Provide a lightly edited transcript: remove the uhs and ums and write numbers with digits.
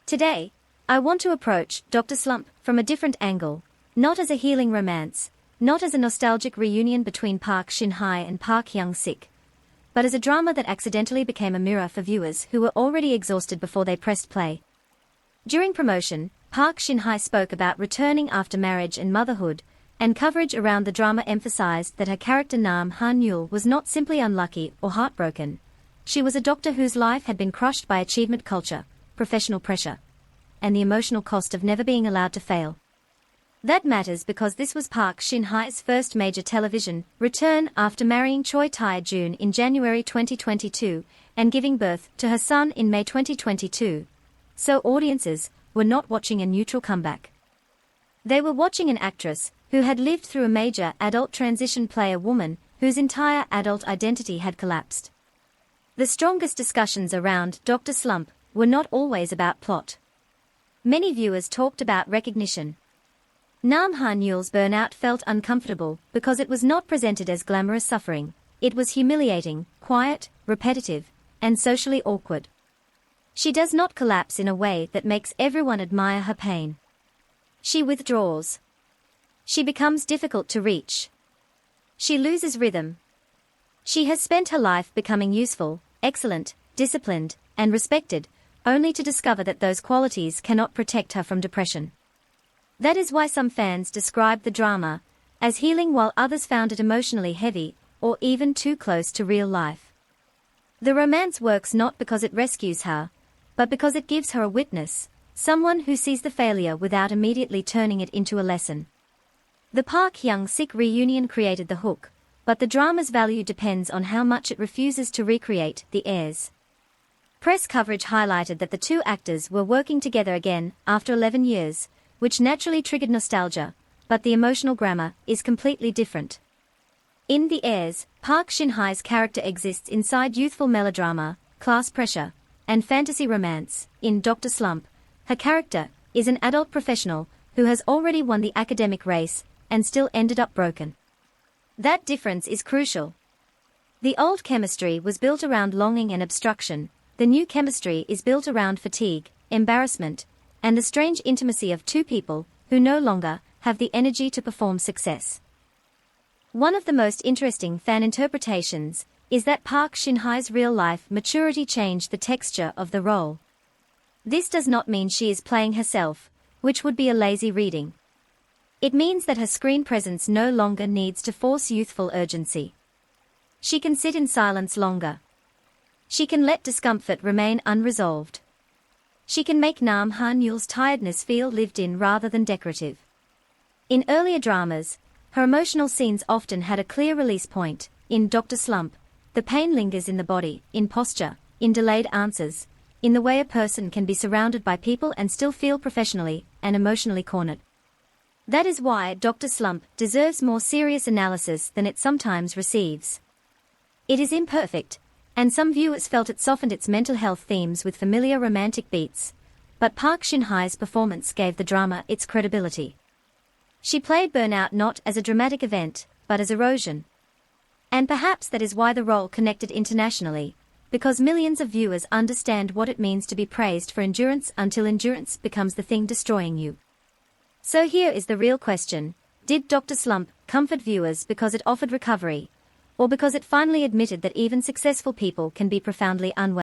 Today, I want to approach Dr. Slump from a different angle, not as a healing romance, not as a nostalgic reunion between Park Shin-hye and Park Hyung-sik, but as a drama that accidentally became a mirror for viewers who were already exhausted before they pressed play. During promotion, Park Shin-hye spoke about returning after marriage and motherhood, and coverage around the drama emphasized that her character Nam Han-yul was not simply unlucky or heartbroken. She was a doctor whose life had been crushed by achievement culture, professional pressure, and the emotional cost of never being allowed to fail. That matters because this was Park Shin-hye's first major television return after marrying Choi Tae Joon in January 2022 and giving birth to her son in May 2022. So audiences were not watching a neutral comeback. They were watching an actress who had lived through a major adult transition, play a woman whose entire adult identity had collapsed. The strongest discussions around Dr. Slump were not always about plot. Many viewers talked about recognition. Nam Han-yul's burnout felt uncomfortable because it was not presented as glamorous suffering. It was humiliating, quiet, repetitive, and socially awkward. She does not collapse in a way that makes everyone admire her pain. She withdraws. She becomes difficult to reach. She loses rhythm. She has spent her life becoming useful, excellent, disciplined, and respected, only to discover that those qualities cannot protect her from depression. That is why some fans described the drama as healing while others found it emotionally heavy or even too close to real life. The romance works not because it rescues her, but because it gives her a witness, someone who sees the failure without immediately turning it into a lesson. The Park Hyung-sik reunion created the hook, but the drama's value depends on how much it refuses to recreate the heirs. Press coverage highlighted that the two actors were working together again after 11 years, which naturally triggered nostalgia, but the emotional grammar is completely different. In The Heirs, Park Shin-hye's character exists inside youthful melodrama, class pressure, and fantasy romance. In Dr. Slump, her character is an adult professional who has already won the academic race and still ended up broken. That difference is crucial. The old chemistry was built around longing and obstruction. The new chemistry is built around fatigue, embarrassment, and the strange intimacy of two people who no longer have the energy to perform success. One of the most interesting fan interpretations is that Park Shin-hye's real-life maturity changed the texture of the role. This does not mean she is playing herself, which would be a lazy reading. It means that her screen presence no longer needs to force youthful urgency. She can sit in silence longer. She can let discomfort remain unresolved. She can make Nam Han-yul's tiredness feel lived in rather than decorative. In earlier dramas, her emotional scenes often had a clear release point. In Dr. Slump, the pain lingers in the body, in posture, in delayed answers, in the way a person can be surrounded by people and still feel professionally and emotionally cornered. That is why Dr. Slump deserves more serious analysis than it sometimes receives. It is imperfect, and some viewers felt it softened its mental health themes with familiar romantic beats, but Park Shin-hye's performance gave the drama its credibility. She played burnout not as a dramatic event, but as erosion. And perhaps that is why the role connected internationally, because millions of viewers understand what it means to be praised for endurance until endurance becomes the thing destroying you. So here is the real question: did Dr. Slump comfort viewers because it offered recovery, or because it finally admitted that even successful people can be profoundly unwell?